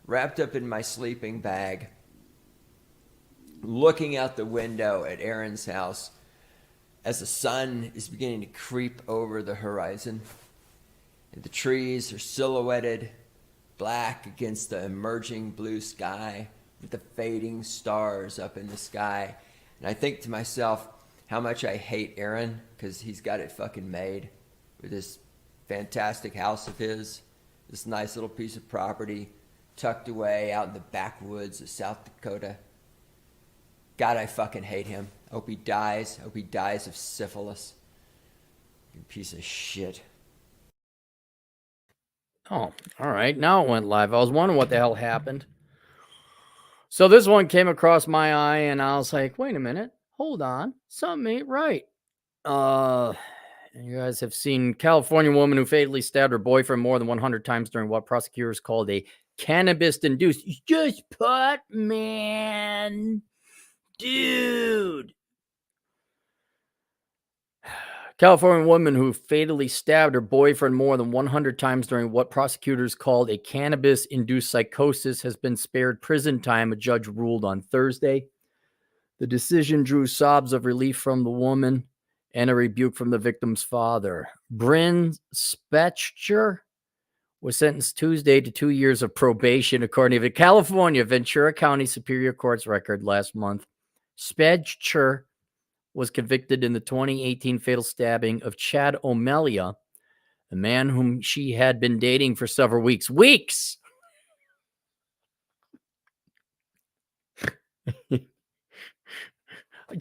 wrapped up in my sleeping bag, looking out the window at Aaron's house as the sun is beginning to creep over the horizon. And the trees are silhouetted black against the emerging blue sky with the fading stars up in the sky. And I think to myself how much I hate Aaron because he's got it fucking made with this fantastic house of his, this nice little piece of property tucked away out in the backwoods of South Dakota. God, I fucking hate him. I hope he dies. I hope he dies of syphilis. You piece of shit. Oh, all right. Now it went live. I was wondering what the hell happened. So this one came across my eye, and I was like, wait a minute. Hold on. Something ain't right. You guys have seen California woman who fatally stabbed her boyfriend more than 100 times during what prosecutors called a cannabis-induced just pot, man. Dude. California woman who fatally stabbed her boyfriend more than 100 times during what prosecutors called a cannabis-induced psychosis has been spared prison time, a judge ruled on Thursday. The decision drew sobs of relief from the woman and a rebuke from the victim's father. Bryn Spetcher was sentenced Tuesday to 2 years of probation, according to the California Ventura County Superior Court's record last month. Spetcher was convicted in the 2018 fatal stabbing of Chad O'Melia, a man whom she had been dating for several weeks. Weeks!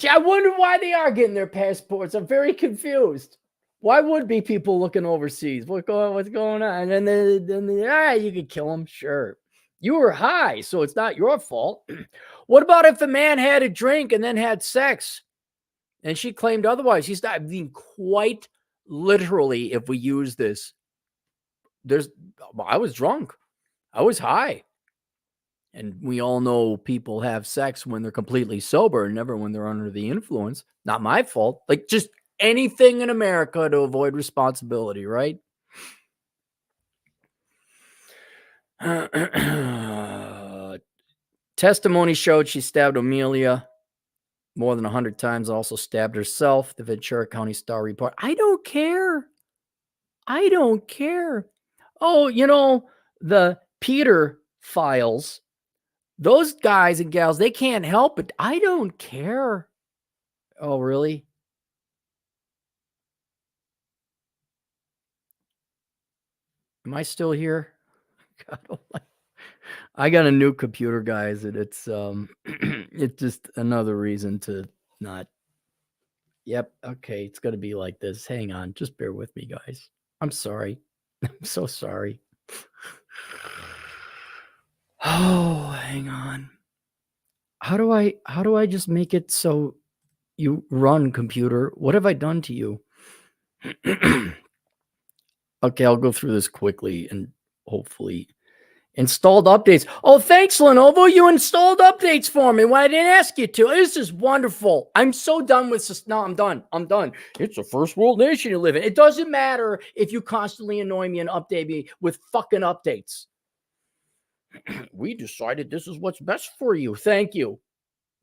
I wonder why they are getting their passports. I'm very confused. Why would be people looking overseas? What's going on? And then you could kill them. Sure. You were high, so it's not your fault. What about if the man had a drink and then had sex? And she claimed otherwise. She's not being quite literally, if we use this. I was drunk. I was high. And we all know people have sex when they're completely sober, never when they're under the influence. Not my fault. Like just anything in America to avoid responsibility, right? Testimony showed she stabbed Amelia more than 100 times, also stabbed herself, the Ventura County Star report. I don't care. I don't care. Oh, the Peter files, those guys and gals, they can't help it. I don't care. Oh, really? Am I still here? God, I got a new computer, guys, and it's it's just another reason to not. Yep, okay, it's gonna be like this. Hang on, just bear with me, guys. I'm sorry. I'm so sorry. Oh, hang on. How do I just make it so you run, computer? What have I done to you? Okay, I'll go through this quickly and hopefully installed updates. Oh, thanks, Lenovo. You installed updates for me when I didn't ask you to. This is wonderful. I'm so done with this. No, I'm done. I'm done. It's a first world nation you live in. It doesn't matter if you constantly annoy me and update me with fucking updates. We decided this is what's best for you. Thank you.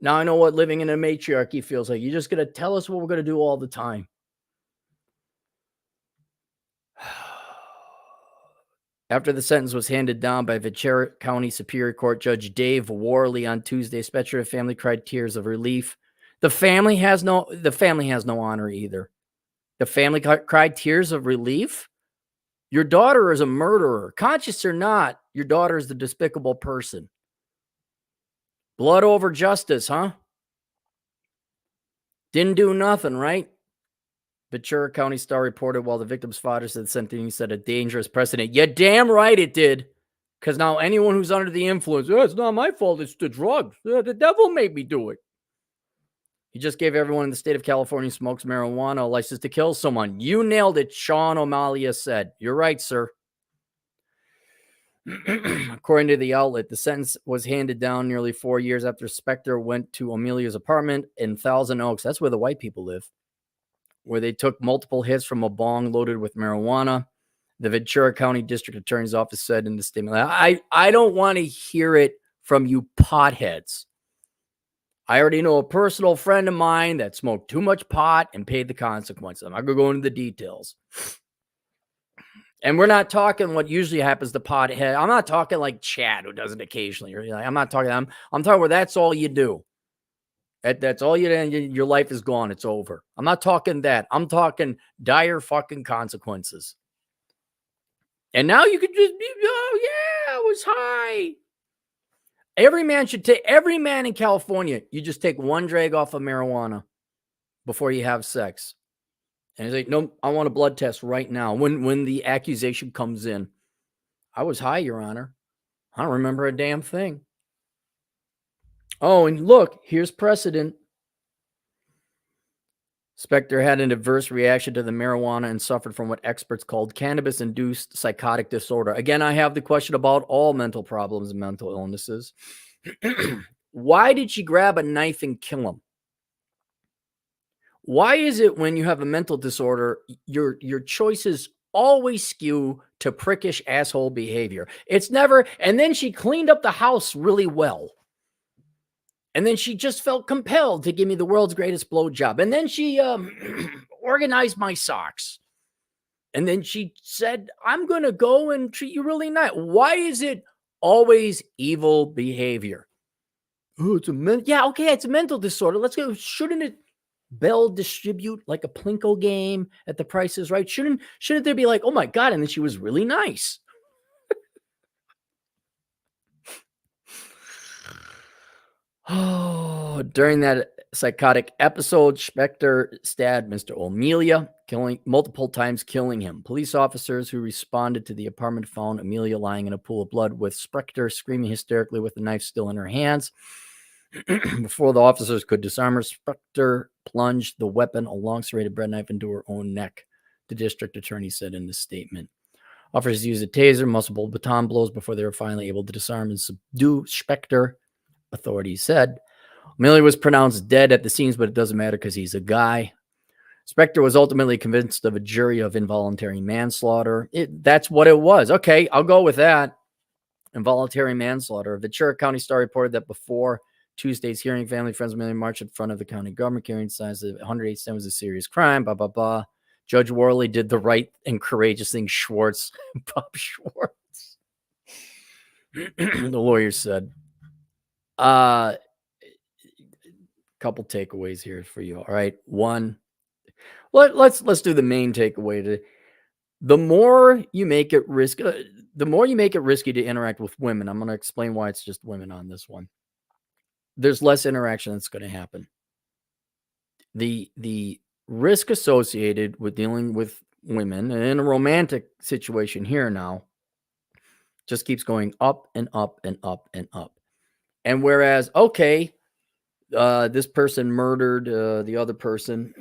Now I know what living in a matriarchy feels like. You're just going to tell us what we're going to do all the time. After the sentence was handed down by Ventura County Superior Court Judge Dave Worley on Tuesday, Spetcher family cried tears of relief. The family has no honor either. The family cried tears of relief. Your daughter is a murderer. Conscious or not, your daughter is the despicable person. Blood over justice, huh? Didn't do nothing, right? Ventura County Star reported while the victim's father said something, set a dangerous precedent. Yeah, damn right it did. Because now anyone who's under the influence, it's not my fault, it's the drugs. The devil made me do it. He just gave everyone in the state of California who smokes marijuana a license to kill someone. You nailed it, Sean O'Malley said. You're right, sir. According to the outlet, the sentence was handed down nearly 4 years after Spector went to Amelia's apartment in Thousand Oaks. That's where the white people live, where they took multiple hits from a bong loaded with marijuana. The Ventura County District Attorney's Office said in the statement, I don't want to hear it from you potheads. I already know a personal friend of mine that smoked too much pot and paid the consequences. I'm not going to go into the details. And we're not talking what usually happens to pothead. I'm not talking like Chad, who does it occasionally. I'm not talking. I'm talking where that's all you do. That's all you do. Your life is gone. It's over. I'm not talking that. I'm talking dire fucking consequences. And now you could just be, oh yeah, I was high. Every man in California, you just take one drag off of marijuana before you have sex. And he's like, no, I want a blood test right now. When the accusation comes in, I was high, Your Honor. I don't remember a damn thing. Oh, and look, here's precedent. Spector had an adverse reaction to the marijuana and suffered from what experts called cannabis-induced psychotic disorder. Again, I have the question about all mental problems and mental illnesses. Why did she grab a knife and kill him? Why is it when you have a mental disorder, your choices always skew to prickish asshole behavior? It's never, and then she cleaned up the house really well. And then she just felt compelled to give me the world's greatest blowjob. And then she organized my socks. And then she said, I'm going to go and treat you really nice. Why is it always evil behavior? Oh, it's a mental disorder. Let's go. Shouldn't it Bell distribute like a Plinko game at The Price is Right? Shouldn't there be like, oh my God, and then she was really nice. Oh, during that psychotic episode, Spector stabbed Mr. O'Melia, multiple times, killing him. Police officers who responded to the apartment found Amelia lying in a pool of blood with Spector screaming hysterically with the knife still in her hands. Before the officers could disarm her, Spector plunged the weapon, a long serrated bread knife, into her own neck, the district attorney said in the statement. Officers used a taser, multiple baton blows before they were finally able to disarm and subdue Spector, authorities said. Amelia was pronounced dead at the scenes, but it doesn't matter because he's a guy. Spector was ultimately convinced of a jury of involuntary manslaughter. That's what it was. Okay, I'll go with that. Involuntary manslaughter. The Ventura County Star reported that before Tuesday's hearing, family, friends, Amelia marched in front of the county government, carrying signs that 187 was a serious crime, blah, blah, blah. Judge Worley did the right and courageous thing. Schwartz, Bob Schwartz. The lawyer said, couple takeaways here for you. All right. One, let's do the main takeaway today. The more you make it risky to interact with women, I'm going to explain why it's just women on this one. There's less interaction that's going to happen. The risk associated with dealing with women and in a romantic situation here now just keeps going up and up and up and up. And whereas, okay, this person murdered the other person,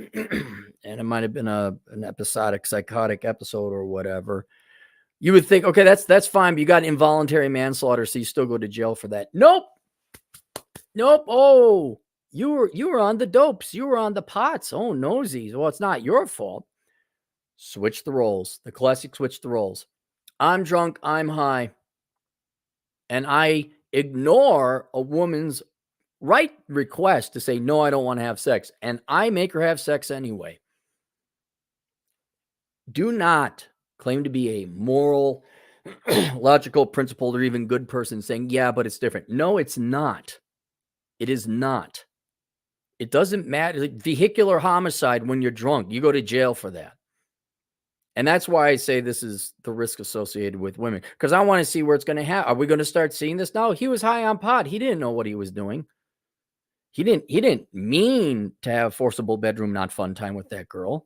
and it might have been an episodic psychotic episode or whatever, you would think, okay, that's fine, but you got involuntary manslaughter, so you still go to jail for that. Nope. Oh, you were on the dopes. You were on the pots. Oh, nosies. Well, it's not your fault. Switch the roles. The classic switch the roles. I'm drunk. I'm high. And I ignore a woman's right request to say, no, I don't want to have sex. And I make her have sex anyway. Do not claim to be a moral, logical, principled, or even good person saying, yeah, but it's different. No, it's not. It is not. It doesn't matter. Like vehicular homicide, when you're drunk, you go to jail for that. And that's why I say this is the risk associated with women, because I want to see where it's going to happen. Are we going to start seeing this? No, he was high on pot. He didn't know what he was doing. He didn't mean to have forcible bedroom, not fun time with that girl.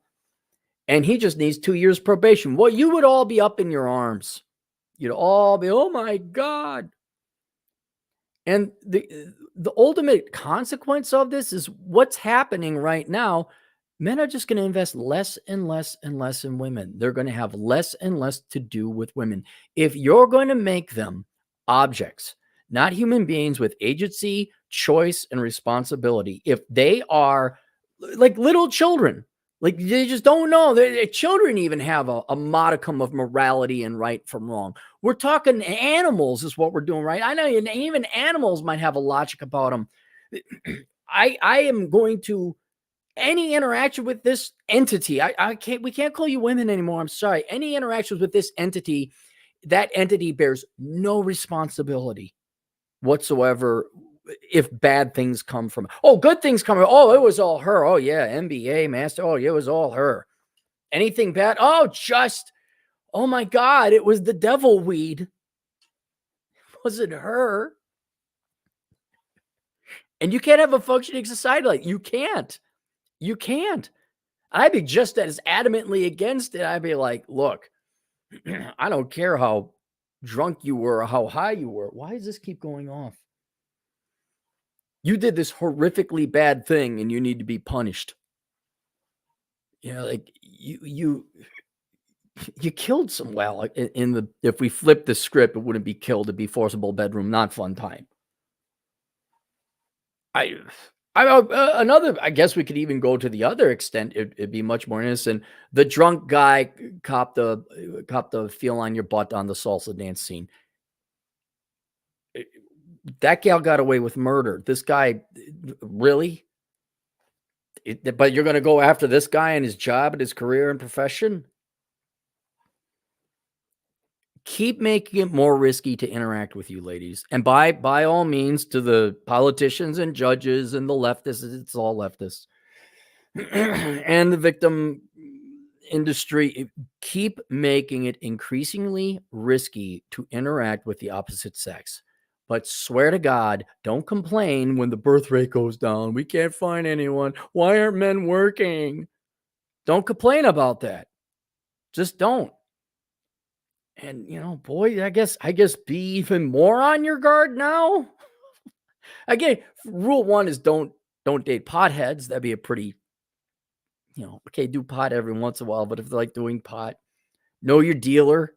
And he just needs 2 years probation. Well, you would all be up in your arms. You'd all be, oh my God. And the ultimate consequence of this is what's happening right now. Men are just going to invest less and less and less in women. They're going to have less and less to do with women. If you're going to make them objects, not human beings with agency, choice, and responsibility, if they are like little children, Like, they just don't know. Children even have a modicum of morality and right from wrong. We're talking animals is what we're doing, right? I know even animals might have a logic about them. I am going to any interaction with this entity. We can't call you women anymore. I'm sorry. Any interactions with this entity, that entity bears no responsibility whatsoever if bad things come from. Oh, good things come. Oh, it was all her. Oh yeah, NBA master. Oh, yeah, it was all her. Anything bad? Oh my God, it was the devil weed. Was it her? And you can't have a functioning society like you can't. You can't. I'd be just as adamantly against it. I'd be like, look, I don't care how drunk you were or how high you were. Why does this keep going off? You did this horrifically bad thing and you need to be punished. You know, like you killed some. Well, if we flip the script, it wouldn't be killed. It'd be forcible bedroom, not fun time. I another. I guess we could even go to the other extent. It'd be much more innocent. The drunk guy copped the feel on your butt on the salsa dance scene. That gal got away with murder. This guy, really? But you're going to go after this guy and his job and his career and profession? Keep making it more risky to interact with you, ladies. And by all means, to the politicians and judges and the leftists, it's all leftists, and the victim industry, keep making it increasingly risky to interact with the opposite sex. But swear to God, don't complain when the birth rate goes down. We can't find anyone. Why aren't men working? Don't complain about that. Just don't. And boy, I guess be even more on your guard now. Again, rule 1 is don't date potheads. That'd be a pretty, okay, do pot every once in a while, but if they're like doing pot, know your dealer.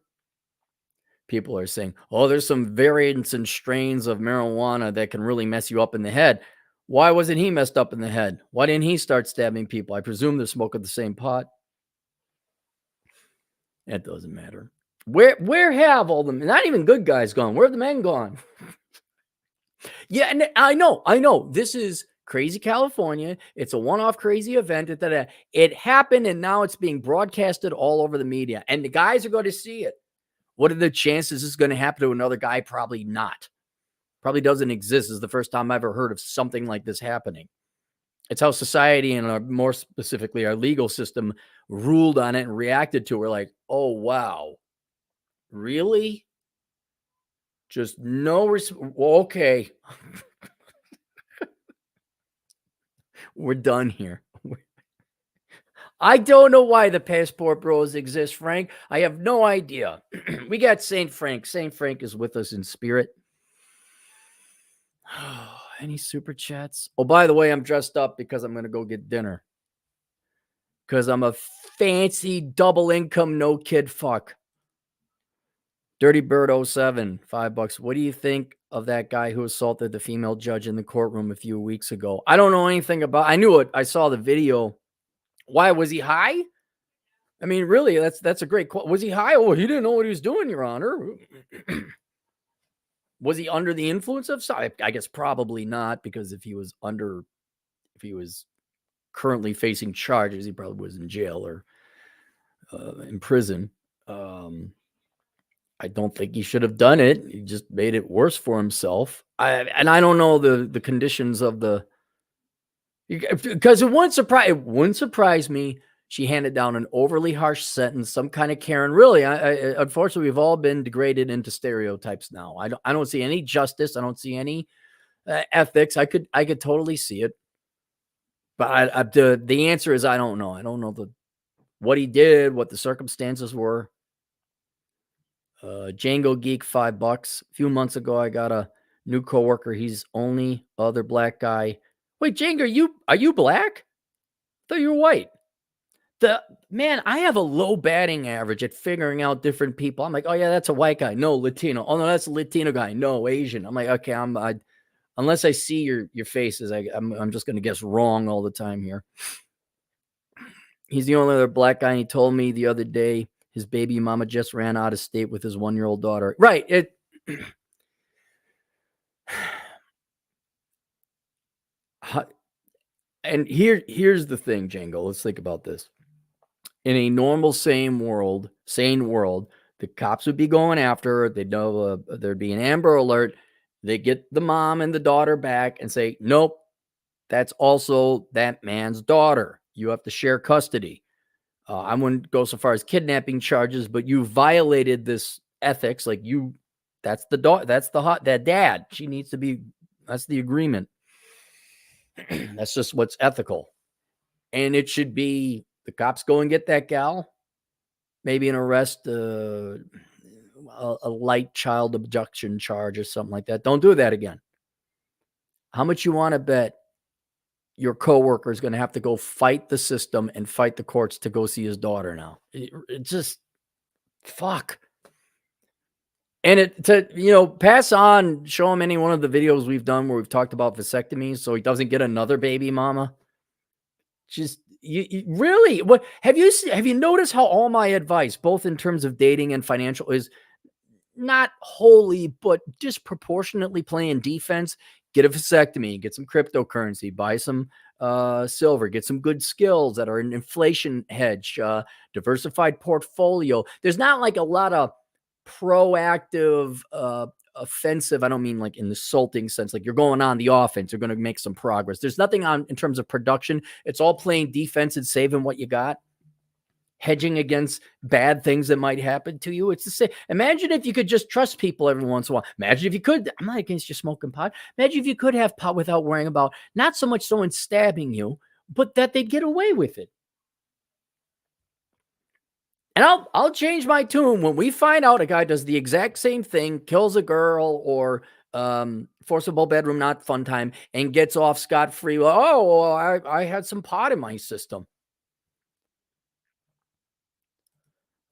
People are saying, oh, there's some variants and strains of marijuana that can really mess you up in the head. Why wasn't he messed up in the head? Why didn't he start stabbing people? I presume they're smoking the same pot. It doesn't matter. Where have all them, not even good guys gone? Where have the men gone? Yeah, and I know. This is crazy California. It's a one-off crazy event. It happened, and now it's being broadcasted all over the media, and the guys are going to see it. What are the chances this is going to happen to another guy? Probably not. Probably doesn't exist. This is the first time I've ever heard of something like this happening. It's how society and more specifically our legal system ruled on it and reacted to it. We're like, oh, wow. Really? Just no okay. We're done here. I don't know why the passport bros exist, Frank. I have no idea. We got St. Frank. St. Frank is with us in spirit. Any super chats? Oh, by the way, I'm dressed up because I'm going to go get dinner. Because I'm a fancy double income, no kid fuck. Dirty Bird 07, $5. What do you think of that guy who assaulted the female judge in the courtroom a few weeks ago? I don't know anything about. I knew it. I saw the video. Why was he high? I mean, really, that's a great question. Was he high? Oh, he didn't know what he was doing, Your Honor. Was he under the influence of something? I guess probably not, because if he was currently facing charges, he probably was in jail or in prison. I don't think he should have done it. He just made it worse for himself. I don't know the conditions of because it wouldn't surprise me. She handed down an overly harsh sentence, some kind of Karen. Really, unfortunately, we've all been degraded into stereotypes now. I don't see any justice. I don't see any ethics. I could totally see it, but the answer is I don't know. I don't know what he did, what the circumstances were. Django Geek, $5. A few months ago, I got a new coworker. He's only other black guy. Wait, Django, are you black? I thought you were white. Man, I have a low batting average at figuring out different people. I'm like, oh yeah, that's a white guy. No, Latino. Oh no, that's a Latino guy. No, Asian. I'm like, okay, unless I see your faces, I'm just gonna guess wrong all the time here. He's the only other black guy. And he told me the other day his baby mama just ran out of state with his 1-year-old daughter. Right. And here's the thing, Django. Let's think about this. In a normal, sane world, the cops would be going after her. They'd know there'd be an Amber Alert. They get the mom and the daughter back and say, nope, that's also that man's daughter. You have to share custody. I wouldn't go so far as kidnapping charges, but you violated this ethics. Like that's the daughter, that's that dad. She needs to be. That's the agreement. That's just what's ethical. And it should be the cops go and get that gal, maybe an arrest, a light child abduction charge or something like that. Don't do that again. How much you want to bet your coworker is going to have to go fight the system and fight the courts to go see his daughter now? It just, fuck. And pass on, show him any one of the videos we've done where we've talked about vasectomies so he doesn't get another baby mama. Just you really, what have you noticed how all my advice, both in terms of dating and financial, is not wholly but disproportionately playing defense? Get a vasectomy, get some cryptocurrency, buy some silver, get some good skills that are an inflation hedge, diversified portfolio. There's not like a lot of proactive offensive. I don't mean like in the insulting sense, like you're going on the offense, you're going to make some progress. There's nothing on in terms of production. It's all playing defense and saving what you got, hedging against bad things that might happen to you. It's the same. Imagine if you could just trust people every once in a while. Imagine if you could. I'm not against you smoking pot. Imagine if you could have pot without worrying about not so much someone stabbing you, but that they'd get away with it. And I'll change my tune when we find out a guy does the exact same thing, kills a girl or forcible bedroom, not fun time, and gets off scot-free. Well, I had some pot in my system.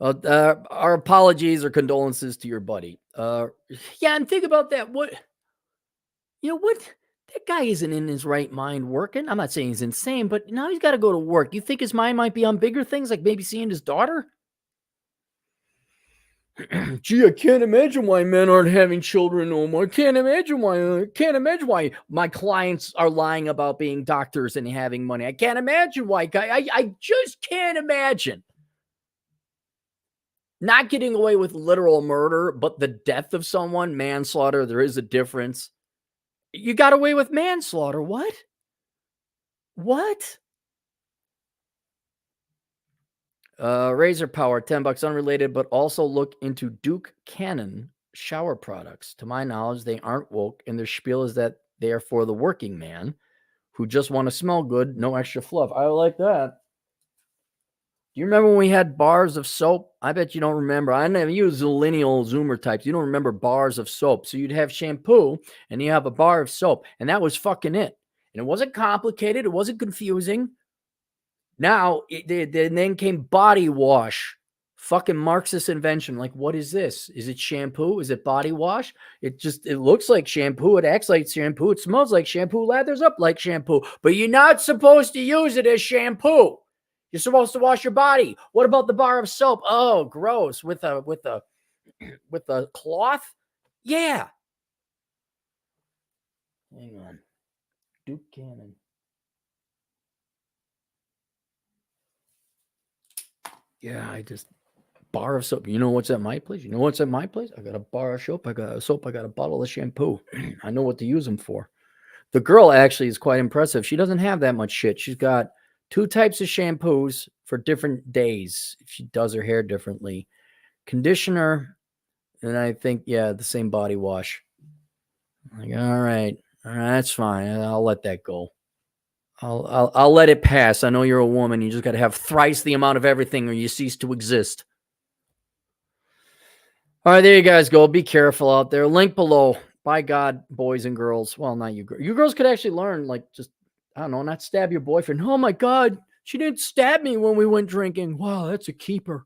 Our apologies or condolences to your buddy. Yeah, and think about that. What that guy isn't in his right mind working. I'm not saying he's insane, but now he's got to go to work. You think his mind might be on bigger things, like maybe seeing his daughter? Gee, I can't imagine why men aren't having children no more. I can't imagine why my clients are lying about being doctors and having money. I can't imagine why. I just can't imagine. Not getting away with literal murder, but the death of someone, manslaughter, there is a difference. You got away with manslaughter. What? What? Razor Power, $10 unrelated, but also look into Duke Cannon shower products. To my knowledge, they aren't woke, and their spiel is that they are for the working man who just want to smell good, no extra fluff. I like that. Do you remember when we had bars of soap? I bet you don't remember. I never used the lineal Zoomer types. You don't remember bars of soap. So you'd have shampoo and you have a bar of soap, and that was fucking it. And it wasn't complicated. It wasn't confusing. Now, then came body wash. Fucking Marxist invention. Like, what is this? Is it shampoo? Is it body wash? It looks like shampoo. It acts like shampoo. It smells like shampoo. Lathers up like shampoo. But you're not supposed to use it as shampoo. You're supposed to wash your body. What about the bar of soap? Oh, gross. With a cloth? Yeah. Hang on. Duke Cannon. Yeah, bar of soap. You know what's at my place? You know what's at my place? I got a bar of soap. I got a bottle of shampoo. I know what to use them for. The girl actually is quite impressive. She doesn't have that much shit. She's got 2 types of shampoos for different days. She does her hair differently. Conditioner, and I think, the same body wash. I'm like, all right, that's fine. I'll let that go. I'll let it pass. I know you're a woman. You just got to have thrice the amount of everything or you cease to exist. All right, there you guys go. Be careful out there. Link below. By God, boys and girls. Well, not you. You girls could actually learn, like, just, I don't know, not stab your boyfriend. Oh my God, she didn't stab me when we went drinking. Wow, that's a keeper.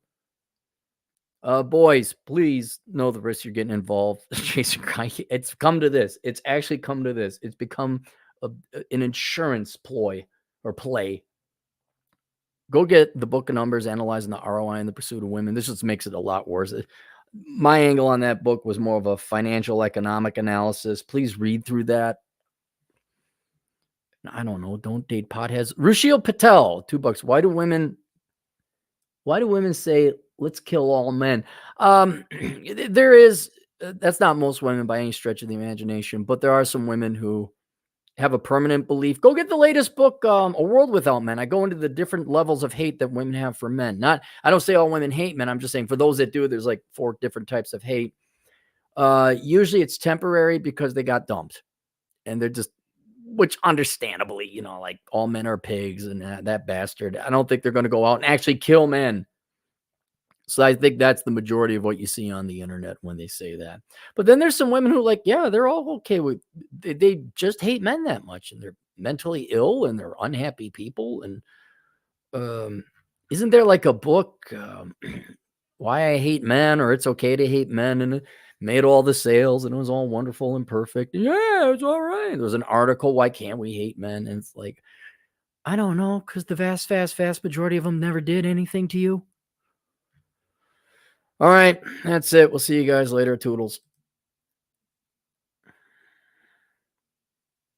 Boys, please know the risk you're getting involved. Jason, it's come to this. It's actually come to this. It's become an insurance ploy or play. Go get the book of Numbers, Analyzing the ROI in the Pursuit of Women. This just makes it a lot worse. My angle on that book was more of a financial economic analysis. Please read through that. I don't know. Don't date potheads. Rushil Patel, $2. Why do women say let's kill all men? There is that's not most women by any stretch of the imagination, but there are some women who have a permanent belief. Go get the latest book, A World Without Men. I go into the different levels of hate that women have for men. I don't say all women hate men. I'm just saying for those that do, there's like 4 different types of hate. Usually it's temporary because they got dumped and they're just, which understandably, like all men are pigs and that bastard. I don't think they're going to go out and actually kill men. So I think that's the majority of what you see on the internet when they say that. But then there's some women who they're all okay with, they just hate men that much and they're mentally ill and they're unhappy people. And isn't there like a book, Why I Hate Men, or It's Okay to Hate Men, and it made all the sales and it was all wonderful and perfect. And yeah, it's all right. There was an article, Why Can't We Hate Men? And it's like, I don't know, because the vast majority of them never did anything to you. All right, that's it. We'll see you guys later. Toodles.